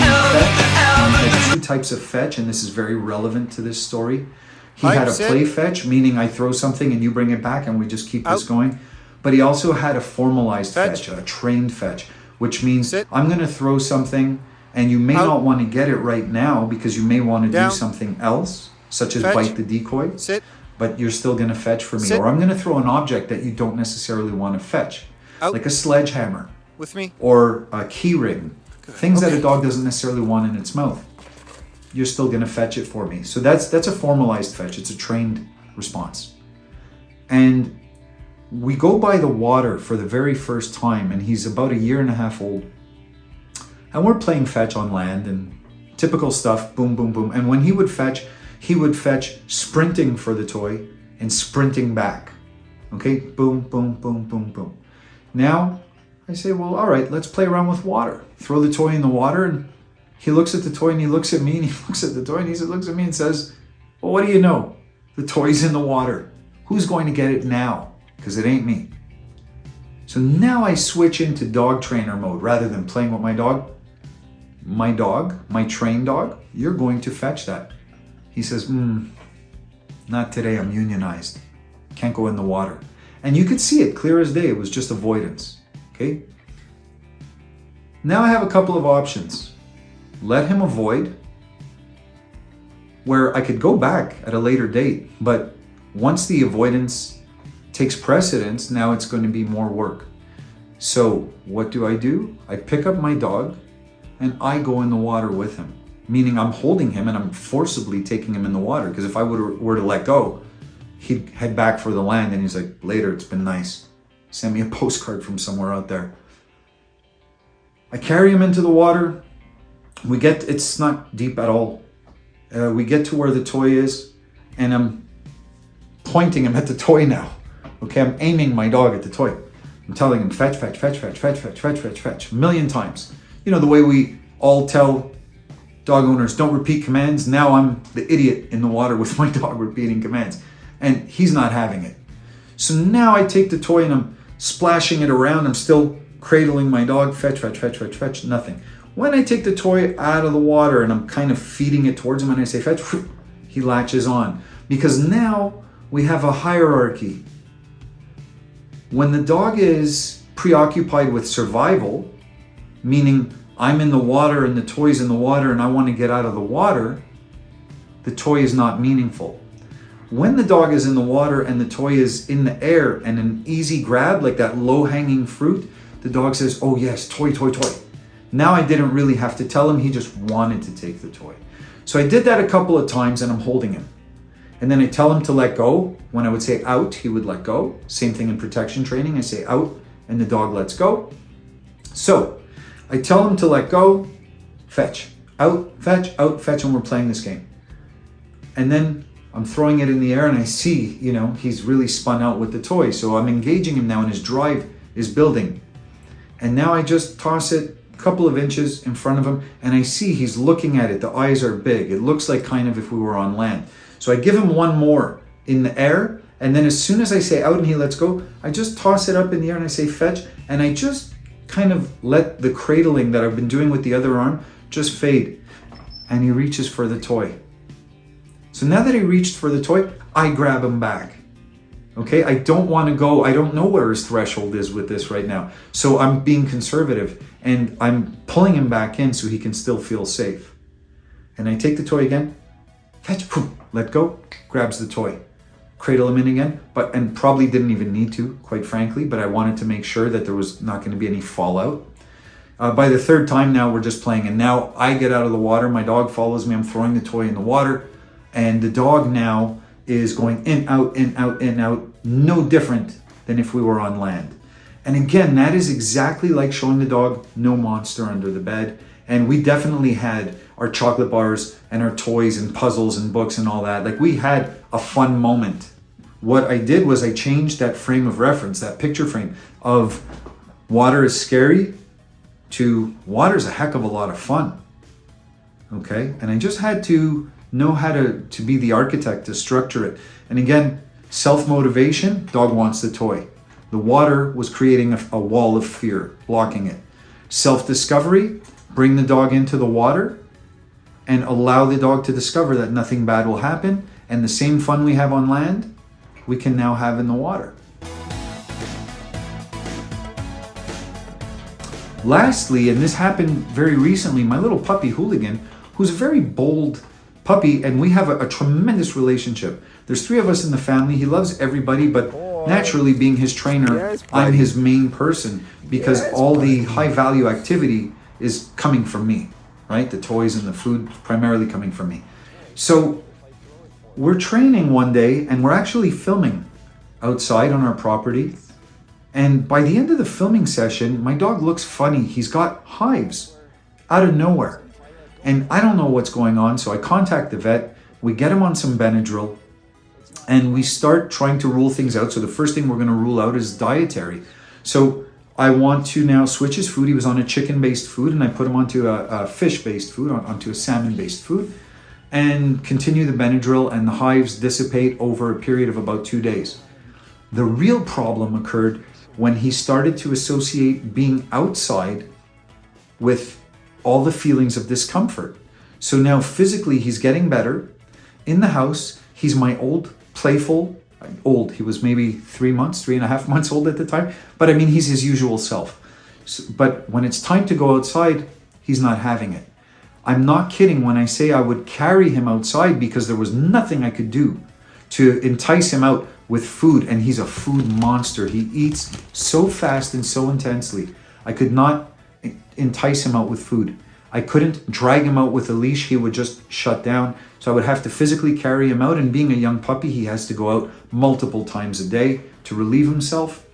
had 2 types of fetch, and this is very relevant to this story. He had a play fetch, meaning I throw something and you bring it back and we just keep this going. But he also had a formalized fetch, a trained fetch, which means I'm going to throw something and you may not want to get it right now because you may want to do something else, such as bite the decoy, but you're still going to fetch for me. Or I'm going to throw an object that you don't necessarily want to fetch, like a sledgehammer or a key ring, things that a dog doesn't necessarily want in its mouth. You're still going to fetch it for me. So that's a formalized fetch. It's a trained response. And we go by the water for the very first time, and he's about 1.5 years old. And we're playing fetch on land and typical stuff, boom, boom, boom. And when he would fetch sprinting for the toy and sprinting back. Okay, boom, boom, boom, boom, boom. Now I say, well, all right, let's play around with water. Throw the toy in the water, and he looks at the toy and he looks at me and he looks at the toy and he looks at me and says, well, what do you know? The toy's in the water. Who's going to get it now? Because it ain't me. So now I switch into dog trainer mode. Rather than playing with my dog, my trained dog, you're going to fetch that. He says, not today, I'm unionized. Can't go in the water. And you could see it clear as day. It was just avoidance, okay? Now I have a couple of options. let him avoid, where I could go back at a later date. But once the avoidance takes precedence, now it's going to be more work. So what do? I pick up my dog and I go in the water with him, meaning I'm holding him and I'm forcibly taking him in the water, because if I were to let go, he'd head back for the land and he's like, later, it's been nice. Send me a postcard from somewhere out there. I carry him into the water. It's not deep at all. We get to where the toy is and I'm pointing him at the toy now. Okay, I'm aiming my dog at the toy. I'm telling him, fetch, fetch, fetch, fetch, fetch, fetch, fetch, fetch, fetch, a million times. You know, the way we all tell dog owners, don't repeat commands. Now I'm the idiot in the water with my dog repeating commands. And he's not having it. So now I take the toy and I'm splashing it around. I'm still cradling my dog, fetch, fetch, fetch, fetch, fetch, nothing. When I take the toy out of the water and I'm kind of feeding it towards him and I say, fetch, he latches on. Because now we have a hierarchy. When the dog is preoccupied with survival, meaning I'm in the water and the toy's in the water and I want to get out of the water, the toy is not meaningful. When the dog is in the water and the toy is in the air and an easy grab, like that low-hanging fruit, the dog says, oh yes, toy, toy, toy. Now I didn't really have to tell him, he just wanted to take the toy. So I did that a couple of times and I'm holding him. And then I tell him to let go. When I would say out, he would let go. Same thing in protection training. I say out and the dog lets go. So I tell him to let go, fetch, out, fetch, and we're playing this game. And then I'm throwing it in the air and I see, he's really spun out with the toy. So I'm engaging him now and his drive is building. And now I just toss it a couple of inches in front of him and I see he's looking at it. The eyes are big. It looks like kind of if we were on land. So I give him one more in the air. And then as soon as I say out and he lets go, I just toss it up in the air and I say fetch. And I just kind of let the cradling that I've been doing with the other arm just fade. And he reaches for the toy. So now that he reached for the toy, I grab him back. Okay, I don't want to go. I don't know where his threshold is with this right now. So I'm being conservative and I'm pulling him back in so he can still feel safe. And I take the toy again, fetch, let go, grabs the toy. Cradle him in again, and probably didn't even need to, quite frankly, but I wanted to make sure that there was not going to be any fallout. By the third time now, we're just playing, and now I get out of the water, my dog follows me, I'm throwing the toy in the water, and the dog now is going in, out, in, out, in, out, no different than if we were on land. And again, that is exactly like showing the dog no monster under the bed. And we definitely had our chocolate bars and our toys and puzzles and books and all that. Like, we had a fun moment. What I did was I changed that frame of reference, that picture frame of water is scary to water's a heck of a lot of fun. Okay? And I just had to know how to be the architect, to structure it. And again, self-motivation, dog wants the toy. The water was creating a wall of fear, blocking it. Self-discovery, bring the dog into the water and allow the dog to discover that nothing bad will happen. And the same fun we have on land, we can now have in the water. Lastly, and this happened very recently, my little puppy Hooligan, who's a very bold puppy, and we have a tremendous relationship. There's 3 of us in the family. He loves everybody, but naturally, being his trainer, I'm his main person because all the high value activity is coming from me, right? The toys and the food primarily coming from me. So we're training one day and we're actually filming outside on our property. And by the end of the filming session, my dog looks funny. He's got hives out of nowhere. And I don't know what's going on. So I contact the vet. We get him on some Benadryl and we start trying to rule things out. So the first thing we're going to rule out is dietary. So I want to now switch his food. He was on a chicken-based food and I put him onto a fish-based food, onto a salmon-based food, and continue the Benadryl, and the hives dissipate over a period of about 2 days. The real problem occurred when he started to associate being outside with all the feelings of discomfort. So now physically he's getting better. In the house, he's my old, playful, he was maybe 3.5 months old at the time. But I mean, he's his usual self. But when it's time to go outside, he's not having it. I'm not kidding when I say I would carry him outside because there was nothing I could do to entice him out with food. And he's a food monster. He eats so fast and so intensely. I could not entice him out with food. I couldn't drag him out with a leash. He would just shut down. So I would have to physically carry him out. And being a young puppy, he has to go out multiple times a day to relieve himself.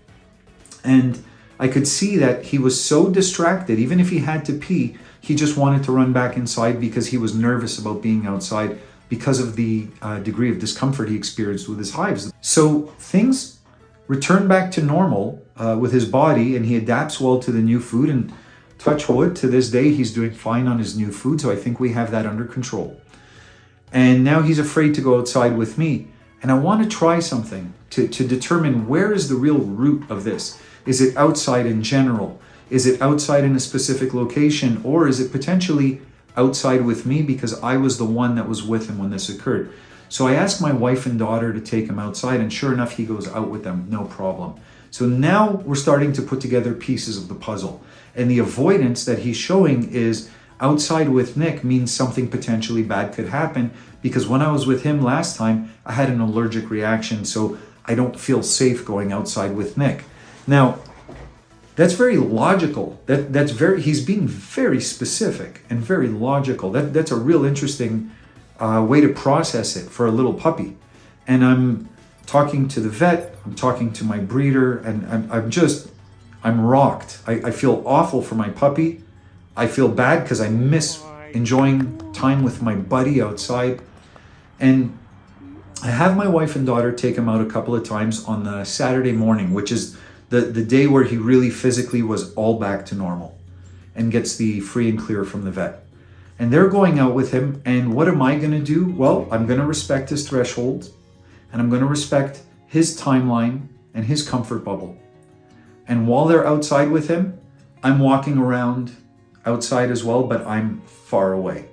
And I could see that he was so distracted. Even if he had to pee, he just wanted to run back inside because he was nervous about being outside because of the degree of discomfort he experienced with his hives. So things return back to normal with his body, and he adapts well to the new food. And touch wood, to this day, he's doing fine on his new food. So I think we have that under control. And now he's afraid to go outside with me. And I want to try something to determine where is the real root of this. Is it outside in general? Is it outside in a specific location? Or is it potentially outside with me because I was the one that was with him when this occurred? So I asked my wife and daughter to take him outside, and sure enough, he goes out with them, no problem. So now we're starting to put together pieces of the puzzle. And the avoidance that he's showing is outside with Nick means something potentially bad could happen, because when I was with him last time, I had an allergic reaction, so I don't feel safe going outside with Nick. Now, that's very logical. He's being very specific and very logical. That's a real interesting way to process it for a little puppy. And I'm talking to the vet, I'm talking to my breeder, and I'm rocked. I feel awful for my puppy. I feel bad because I miss enjoying time with my buddy outside. And I have my wife and daughter take him out a couple of times on the Saturday morning, which is the day where he really physically was all back to normal and gets the free and clear from the vet. And they're going out with him. And what am I going to do? Well, I'm going to respect his threshold, and I'm going to respect his timeline and his comfort bubble. And while they're outside with him, I'm walking around outside as well, but I'm far away.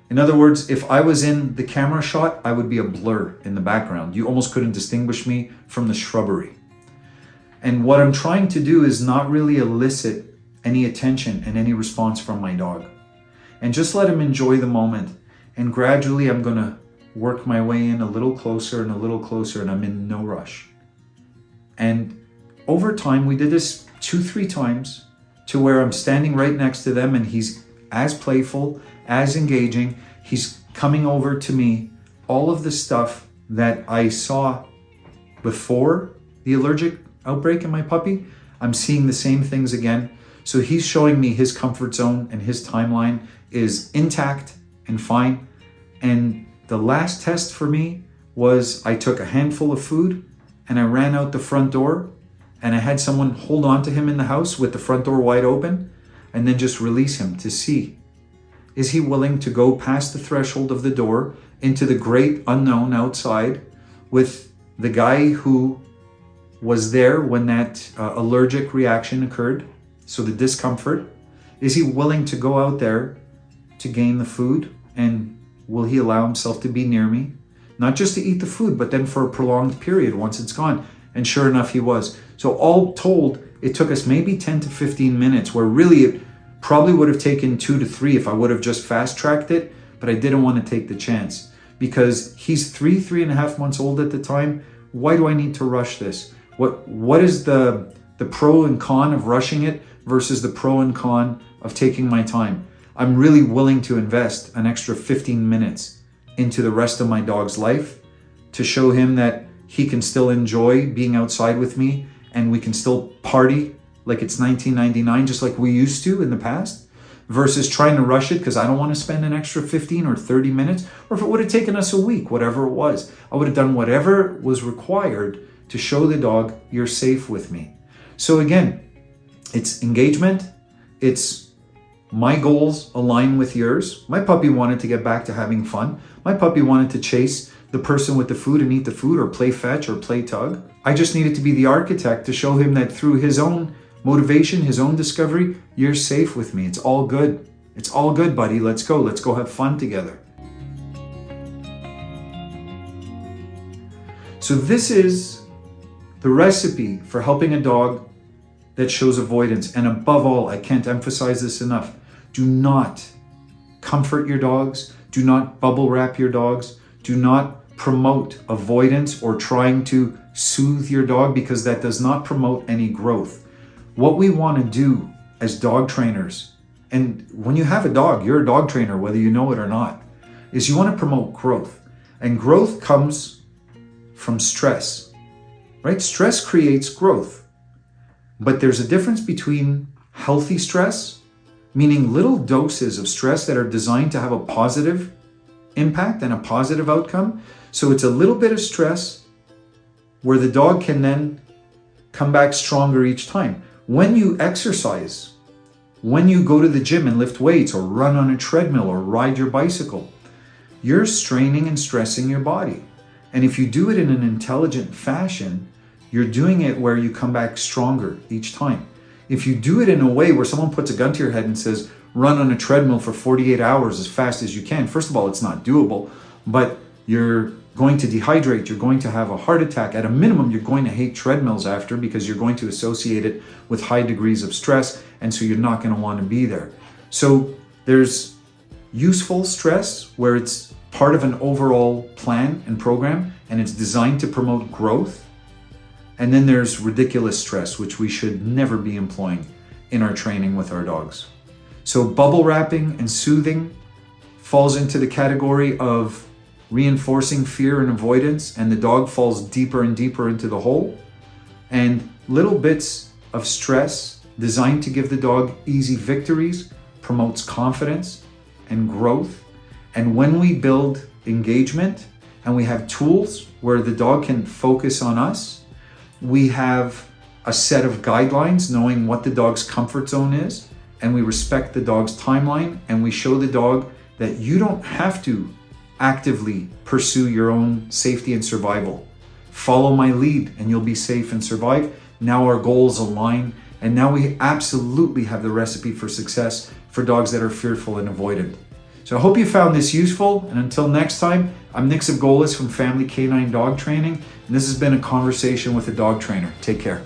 In other words, if I was in the camera shot, I would be a blur in the background. You almost couldn't distinguish me from the shrubbery. And what I'm trying to do is not really elicit any attention and any response from my dog. And just let him enjoy the moment. And gradually I'm going to work my way in a little closer and a little closer, and I'm in no rush. And over time, we did this 2-3 times to where I'm standing right next to them, and he's as playful, as engaging. He's coming over to me. All of the stuff that I saw before the allergic outbreak in my puppy, I'm seeing the same things again. So he's showing me his comfort zone, and his timeline is intact and fine. And the last test for me was I took a handful of food and I ran out the front door, and I had someone hold on to him in the house with the front door wide open, and then just release him to see, is he willing to go past the threshold of the door into the great unknown outside with the guy who was there when that allergic reaction occurred, so the discomfort. Is he willing to go out there to gain the food, and will he allow himself to be near me? Not just to eat the food, but then for a prolonged period once it's gone. And sure enough, he was. So all told, it took us maybe 10 to 15 minutes, where really it probably would have taken 2 to 3 if I would have just fast-tracked it, but I didn't want to take the chance because he's 3.5 months old at the time. Why do I need to rush this? What is the pro and con of rushing it versus the pro and con of taking my time? I'm really willing to invest an extra 15 minutes into the rest of my dog's life to show him that he can still enjoy being outside with me, and we can still party like it's 1999, just like we used to in the past, versus trying to rush it because I don't want to spend an extra 15 or 30 minutes, or if it would have taken us a week, whatever it was, I would have done whatever was required to show the dog you're safe with me. So again, it's engagement, it's my goals align with yours. My puppy wanted to get back to having fun. My puppy wanted to chase the person with the food and eat the food, or play fetch or play tug. I just needed to be the architect to show him that through his own motivation, his own discovery, you're safe with me. It's all good. It's all good, buddy. Let's go. Let's go have fun together. So this is the recipe for helping a dog that shows avoidance. And above all, I can't emphasize this enough, do not comfort your dogs. Do not bubble wrap your dogs. Do not promote avoidance or trying to soothe your dog, because that does not promote any growth. What we want to do as dog trainers, and when you have a dog, you're a dog trainer, whether you know it or not, is you want to promote growth. And growth comes from stress, right? Stress creates growth. But there's a difference between healthy stress, meaning little doses of stress that are designed to have a positive impact and a positive outcome. So it's a little bit of stress where the dog can then come back stronger each time. When you exercise, when you go to the gym and lift weights or run on a treadmill or ride your bicycle, you're straining and stressing your body. And if you do it in an intelligent fashion, you're doing it where you come back stronger each time. If you do it in a way where someone puts a gun to your head and says, run on a treadmill for 48 hours as fast as you can, first of all, it's not doable, but you're going to dehydrate, you're going to have a heart attack. At a minimum, you're going to hate treadmills after, because you're going to associate it with high degrees of stress, and so you're not going to want to be there. So there's useful stress where it's part of an overall plan and program, and it's designed to promote growth. And then there's ridiculous stress, which we should never be employing in our training with our dogs. So bubble wrapping and soothing falls into the category of reinforcing fear and avoidance, and the dog falls deeper and deeper into the hole. And little bits of stress designed to give the dog easy victories promotes confidence and growth. And when we build engagement and we have tools where the dog can focus on us, we have a set of guidelines knowing what the dog's comfort zone is, and we respect the dog's timeline, and we show the dog that you don't have to actively pursue your own safety and survival. Follow my lead and you'll be safe and survive. Now our goals align, and now we absolutely have the recipe for success for dogs that are fearful and avoidant. So I hope you found this useful, and until next time, I'm Nick Zgolis from Family Canine Dog Training, and this has been a conversation with a dog trainer. Take care.